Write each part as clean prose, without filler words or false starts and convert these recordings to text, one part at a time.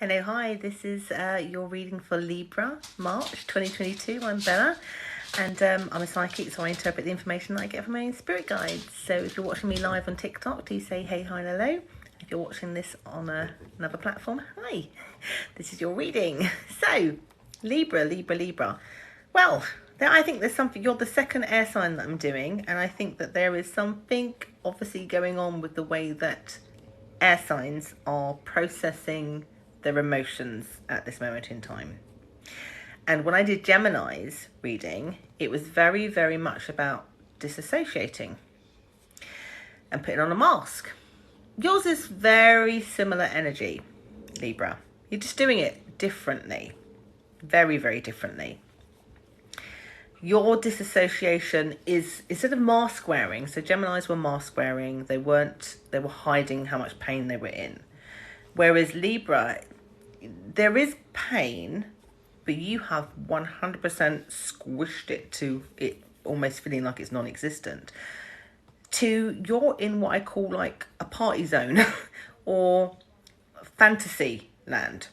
Hello, hi, this is your reading for Libra, March 2022. I'm Bella, and I'm a psychic, so I interpret the information that I get from my own spirit guides. So if you're watching me live on TikTok, do say hey, hi, and hello. If you're watching this on another platform, hi, this is your reading. So, Libra. Well, I think there's something, you're the second air sign that I'm doing, and I think that there is something obviously going on with the way that air signs are processing their emotions at this moment in time. And when I did Gemini's reading, it was very, very much about disassociating and putting on a mask. Yours is very similar energy, Libra. You're just doing it differently. Very, very differently. Your disassociation is, instead of mask wearing, so Geminis were mask wearing, they were hiding how much pain they were in. Whereas Libra, there is pain, but you have 100% squished it to it almost feeling like it's non-existent. You're in what I call like a party zone or fantasy land.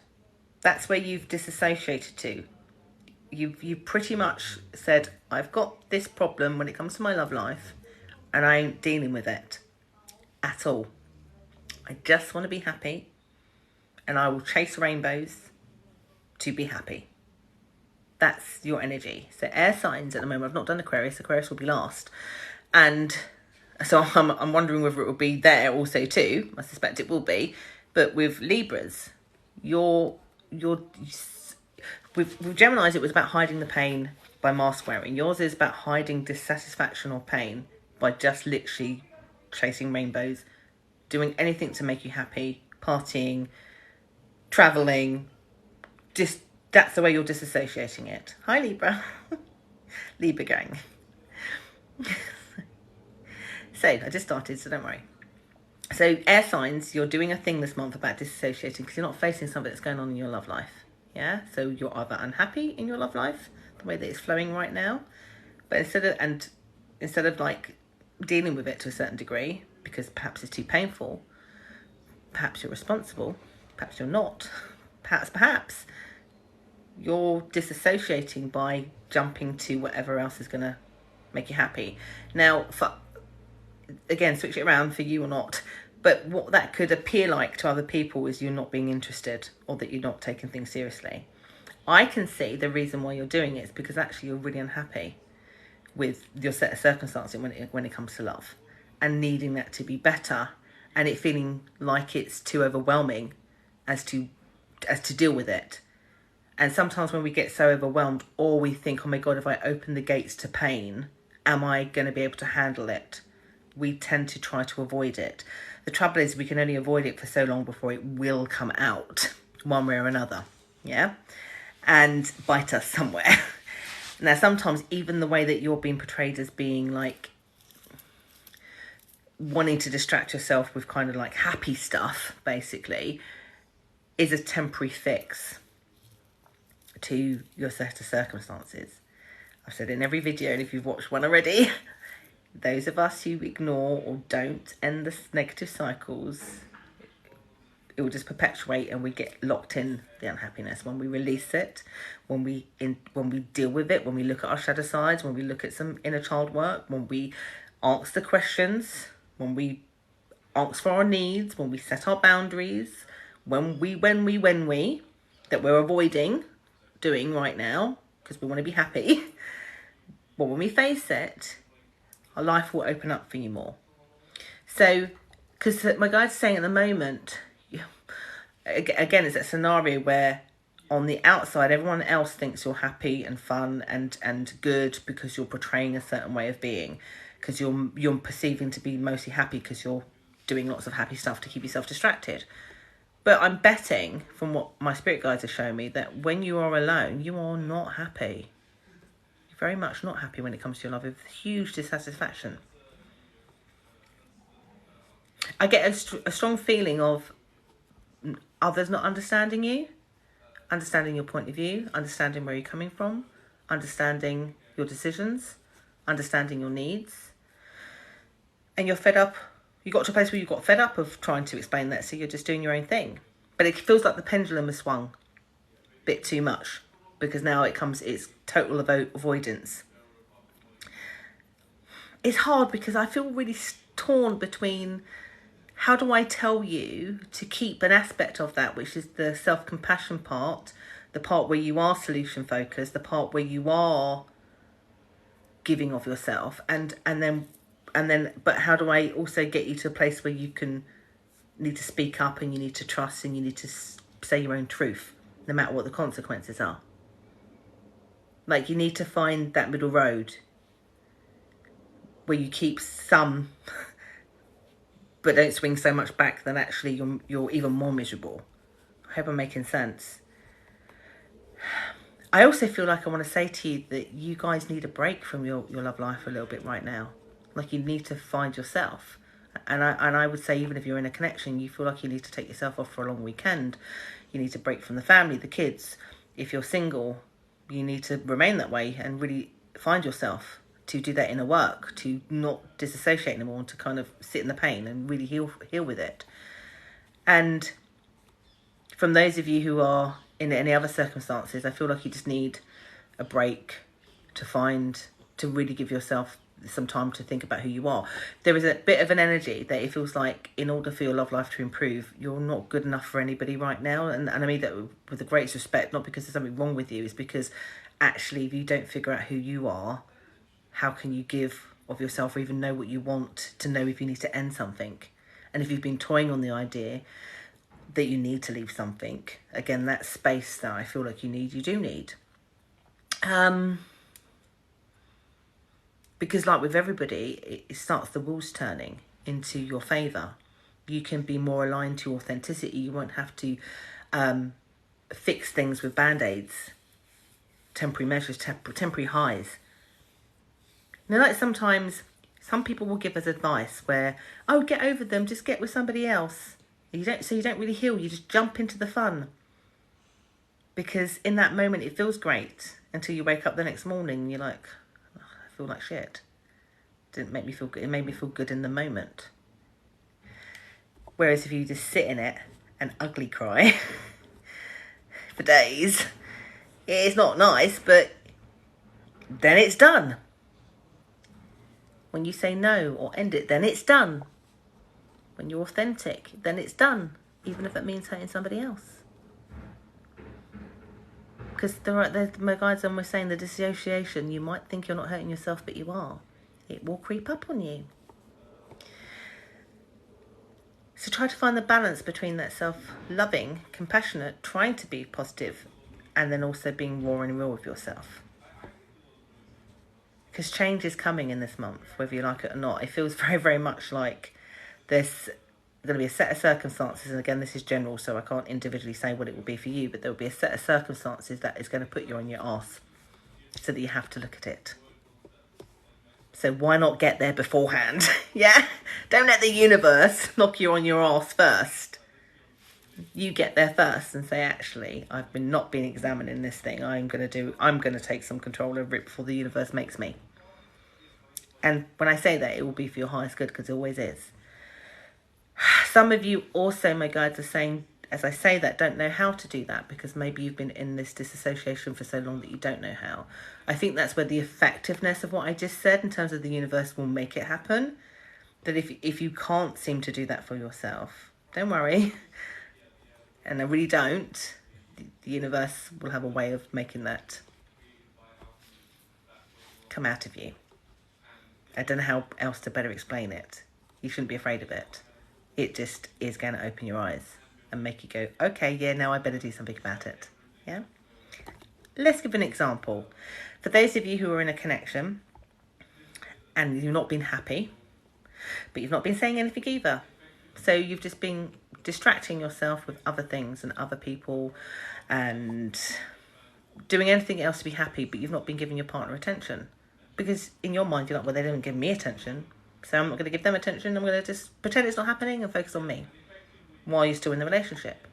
That's where you've disassociated to. You've pretty much said, I've got this problem when it comes to my love life, and I ain't dealing with it at all. I just want to be happy, and I will chase rainbows to be happy. That's your energy. So air signs at the moment, I've not done Aquarius. Aquarius will be last. And so I'm wondering whether it will be there also too. I suspect it will be. But with Libras, with Geminis, it was about hiding the pain by mask wearing. Yours is about hiding dissatisfaction or pain by just literally chasing rainbows, doing anything to make you happy, partying, traveling. Just that's the way you're disassociating it. Hi, Libra. Libra gang. So I just started, so don't worry. So air signs, you're doing a thing this month about disassociating because you're not facing something that's going on in your love life. Yeah, so you're either unhappy in your love life, the way that it's flowing right now, but instead of like dealing with it to a certain degree, because perhaps it's too painful, perhaps you're responsible, perhaps you're not, perhaps you're disassociating by jumping to whatever else is going to make you happy. Now, again, switch it around for you or not. But what that could appear like to other people is you're not being interested or that you're not taking things seriously. I can see the reason why you're doing it is because actually you're really unhappy with your set of circumstances when it comes to love and needing that to be better and it feeling like it's too overwhelming as to deal with it. And sometimes when we get so overwhelmed or we think, oh my God, if I open the gates to pain, am I going to be able to handle it? We tend to try to avoid it. The trouble is we can only avoid it for so long before it will come out one way or another, yeah? And bite us somewhere. Now, sometimes even the way that you're being portrayed as being like wanting to distract yourself with kind of like happy stuff, basically, is a temporary fix to your set of circumstances. I've said in every video, and if you've watched one already, those of us who ignore or don't end the negative cycles, it will just perpetuate and we get locked in the unhappiness. When we release it, when we deal with it, when we look at our shadow sides, when we look at some inner child work, when we ask the questions, when we ask for our needs, when we set our boundaries, when we that we're avoiding doing right now because we want to be happy. But when we face it, our life will open up for you more. So, because my guide's saying at the moment, again, it's a scenario where on the outside, everyone else thinks you're happy and fun and good because you're portraying a certain way of being, because you're perceiving to be mostly happy because you're doing lots of happy stuff to keep yourself distracted. But I'm betting from what my spirit guides are showing me that when you are alone, you are not happy. You're very much not happy when it comes to your love, with huge dissatisfaction. I get a strong feeling of others not understanding you, understanding your point of view, understanding where you're coming from, understanding your decisions, understanding your needs. And you're fed up. You got to a place where you got fed up of trying to explain that, so you're just doing your own thing. But it feels like the pendulum has swung a bit too much, because now it's total avoidance. It's hard because I feel really torn between, how do I tell you to keep an aspect of that, which is the self-compassion part, the part where you are solution focused, the part where you are giving of yourself, and then but how do I also get you to a place where you need to speak up, and you need to trust, and you need to say your own truth, no matter what the consequences are. Like, you need to find that middle road where you keep some, but don't swing so much back that actually you're even more miserable. I hope I'm making sense. I also feel like I want to say to you that you guys need a break from your love life a little bit right now. Like, you need to find yourself. And I would say, even if you're in a connection, you feel like you need to take yourself off for a long weekend. You need to break from the family, the kids. If you're single, you need to remain that way and really find yourself, to do that inner work, to not disassociate anymore, and to kind of sit in the pain and really heal with it. And from those of you who are in any other circumstances, I feel like you just need a break to really give yourself some time to think about who you are. There is a bit of an energy that it feels like, in order for your love life to improve, you're not good enough for anybody right now. And I mean that with the greatest respect, not because there's something wrong with you, it's because actually, if you don't figure out who you are, how can you give of yourself, or even know what you want, to know if you need to end something? And if you've been toying on the idea that you need to leave something, again, that space that I feel like you do need. Because like with everybody, it starts the wheels turning into your favour. You can be more aligned to authenticity. You won't have to fix things with band-aids, temporary measures, temporary highs. You know, like sometimes some people will give us advice where, oh, get over them, just get with somebody else. You don't really heal, you just jump into the fun. Because in that moment it feels great, until you wake up the next morning and you're like, oh, I feel like shit. Didn't make me feel good. It made me feel good in the moment. Whereas if you just sit in it and ugly cry for days, it's not nice, but then it's done. When you say no or end it, then it's done. When you're authentic, then it's done, even if that means hurting somebody else. Because my guides are saying the dissociation, you might think you're not hurting yourself, but you are. It will creep up on you. So try to find the balance between that self-loving, compassionate, trying to be positive, and then also being raw and real with yourself. Because change is coming in this month, whether you like it or not. It feels very, very much like there's going to be a set of circumstances. And again, this is general, so I can't individually say what it will be for you. But there will be a set of circumstances that is going to put you on your arse, so that you have to look at it. So why not get there beforehand? Yeah? Don't let the universe knock you on your arse first. You get there first and say, actually, I've not been examining this thing. I'm going to take some control over it before the universe makes me. And when I say that, it will be for your highest good, because it always is. Some of you also, my guides are saying, as I say that, don't know how to do that, because maybe you've been in this disassociation for so long that you don't know how. I think that's where the effectiveness of what I just said, in terms of the universe, will make it happen. That if you can't seem to do that for yourself, don't worry. And I really don't. The universe will have a way of making that come out of you. I don't know how else to better explain it. You shouldn't be afraid of it. It just is going to open your eyes and make you go, okay, yeah, now I better do something about it. Yeah? Let's give an example. For those of you who are in a connection and you've not been happy, but you've not been saying anything either. So you've just been distracting yourself with other things and other people and doing anything else to be happy, but you've not been giving your partner attention. Because in your mind, you're like, well, they didn't give me attention, so I'm not going to give them attention. I'm going to just pretend it's not happening and focus on me while you're still in the relationship.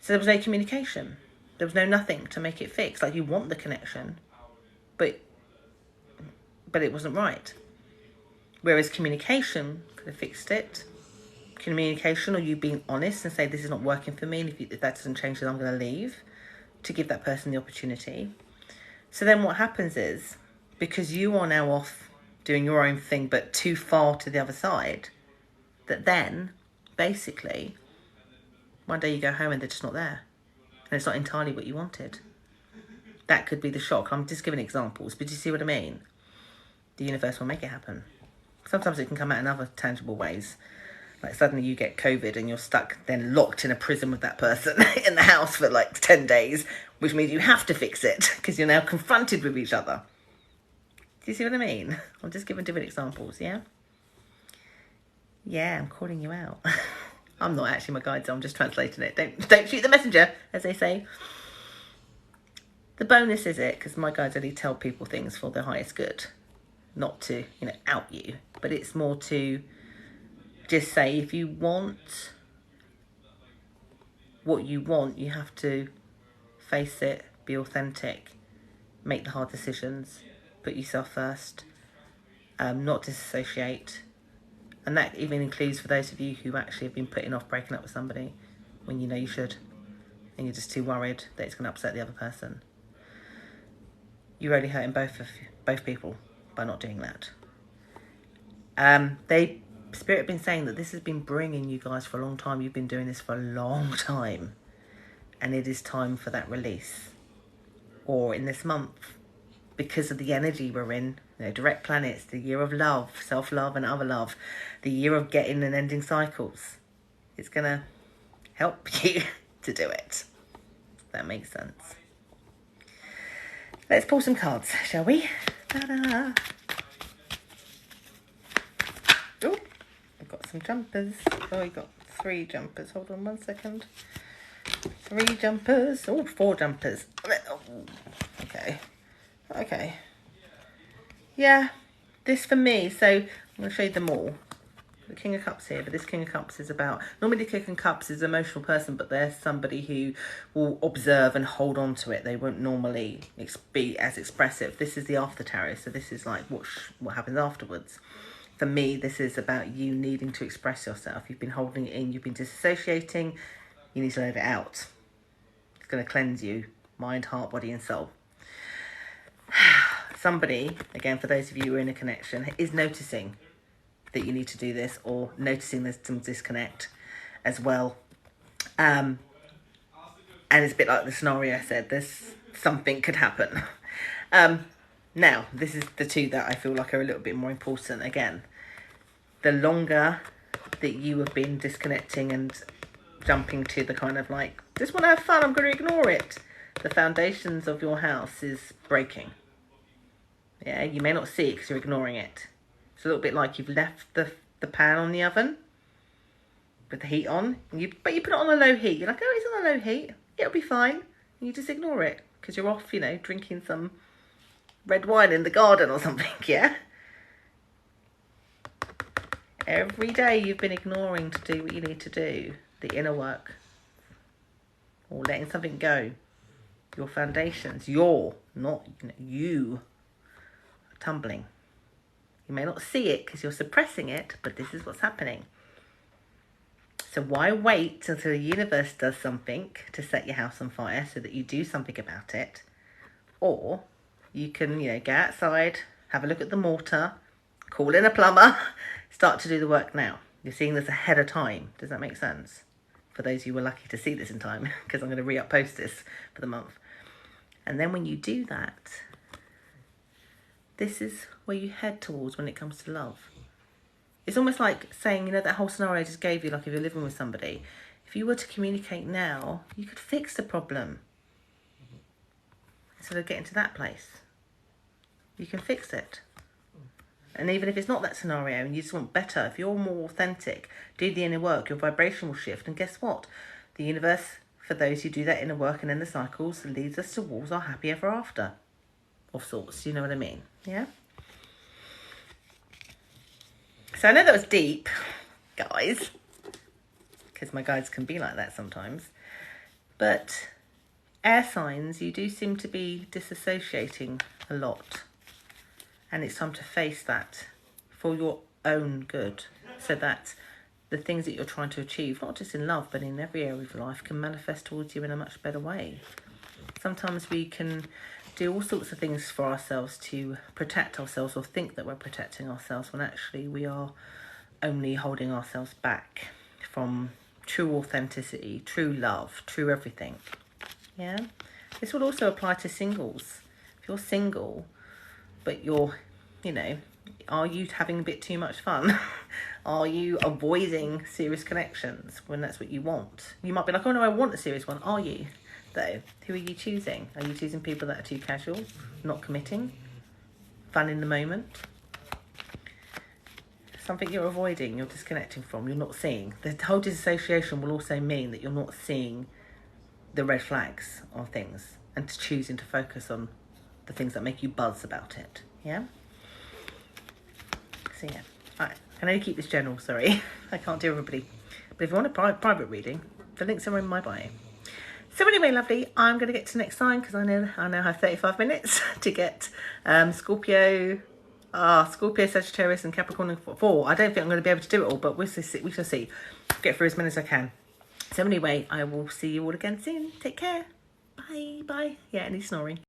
So there was no communication. There was nothing to make it fix. Like, you want the connection, but it wasn't right. Whereas communication could have fixed it. communication, or you being honest and say, this is not working for me, and if that doesn't change, then I'm going to leave, to give that person the opportunity. So then what happens is, because you are now off doing your own thing, but too far to the other side, that then, basically, one day you go home and they're just not there. And it's not entirely what you wanted. That could be the shock. I'm just giving examples, but do you see what I mean? The universe will make it happen. Sometimes it can come out in other tangible ways. Like suddenly you get COVID and you're stuck, then locked in a prison with that person in the house for like 10 days, which means you have to fix it because you're now confronted with each other. Do you see what I mean? I'm just giving different examples, yeah? Yeah, I'm calling you out. I'm not actually my guide, so I'm just translating it. Don't shoot the messenger, as they say. The bonus is it, because my guides only tell people things for their highest good. Not to, out you. But it's more to just say, if you want what you want, you have to face it, be authentic, make the hard decisions, put yourself first, not disassociate. And that even includes for those of you who actually have been putting off breaking up with somebody when you know you should, and you're just too worried that it's going to upset the other person. You're only hurting both people by not doing that. Spirit have been saying that this has been bringing you guys for a long time. You've been doing this for a long time, and it is time for that release. Or in this month, because of the energy we're in, direct planets, the year of love, self-love and other love, the year of getting and ending cycles. It's going to help you to do it. If that makes sense. Let's pull some cards, shall we? Ta-da! Oh, I've got some jumpers. Oh, I got 3 jumpers. Hold on 1 second. 3 jumpers. Oh, 4 jumpers. Oh, okay. Yeah, this for me. So I'm going to show you them all. The King of Cups here, but this King of Cups is about... Normally the King of Cups is an emotional person, but they're somebody who will observe and hold on to it. They won't normally be as expressive. This is the After Tarot, so this is like what happens afterwards. For me, this is about you needing to express yourself. You've been holding it in, you've been disassociating. You need to let it out. It's going to cleanse you, mind, heart, body and soul. Somebody, again, for those of you who are in a connection, is noticing that you need to do this, or noticing there's some disconnect as well. And it's a bit like the scenario I said, something could happen. Now, this is the 2 that I feel like are a little bit more important. Again, the longer that you have been disconnecting and jumping to the kind of like, just want to have fun, I'm going to ignore it. The foundations of your house is breaking. Yeah, you may not see it because you're ignoring it. It's a little bit like you've left the pan on the oven with the heat on, but you put it on a low heat. You're like, oh, it's on a low heat. It'll be fine. And you just ignore it because you're off, drinking some red wine in the garden or something, yeah? Every day you've been ignoring to do what you need to do, the inner work, or letting something go. Your foundations, you are tumbling. You may not see it because you're suppressing it, but this is what's happening. So why wait until the universe does something to set your house on fire so that you do something about it? Or you can, go outside, have a look at the mortar, call in a plumber, start to do the work now. You're seeing this ahead of time. Does that make sense? For those who were lucky to see this in time, because I'm going to re-up-post this for the month. And then when you do that, this is where you head towards when it comes to love. It's almost like saying, that whole scenario I just gave you, like if you're living with somebody, if you were to communicate now, you could fix the problem. Instead of getting to that place, you can fix it. And even if it's not that scenario and you just want better, if you're more authentic, do the inner work, your vibration will shift. And guess what? The universe, for those who do that inner work and in the cycles, leads us towards our happy ever after of sorts. You know what I mean? Yeah? So I know that was deep, guys, because my guides can be like that sometimes. But air signs, you do seem to be disassociating a lot. And it's time to face that for your own good, so that the things that you're trying to achieve, not just in love, but in every area of life, can manifest towards you in a much better way. Sometimes we can do all sorts of things for ourselves to protect ourselves, or think that we're protecting ourselves, when actually we are only holding ourselves back from true authenticity, true love, true everything. Yeah. This will also apply to singles. If you're single, but you're, are you having a bit too much fun? Are you avoiding serious connections when that's what you want? You might be like, oh no, I want a serious one. Are you, though? Who are you choosing? Are you choosing people that are too casual, not committing, fun in the moment? Something you're avoiding, you're disconnecting from, you're not seeing. The whole disassociation will also mean that you're not seeing the red flags on things, and choosing to focus on the things that make you buzz about it. Yeah? So yeah. Alright, I can only keep this general, sorry. I can't do everybody. But if you want a private reading, the links are in my bio. So anyway, lovely, I'm going to get to the next sign, because I now have 35 minutes to get Scorpio, Sagittarius and Capricorn and 4. I don't think I'm going to be able to do it all, but we shall see. Get through as many as I can. So anyway, I will see you all again soon. Take care. Bye. Yeah, any snoring.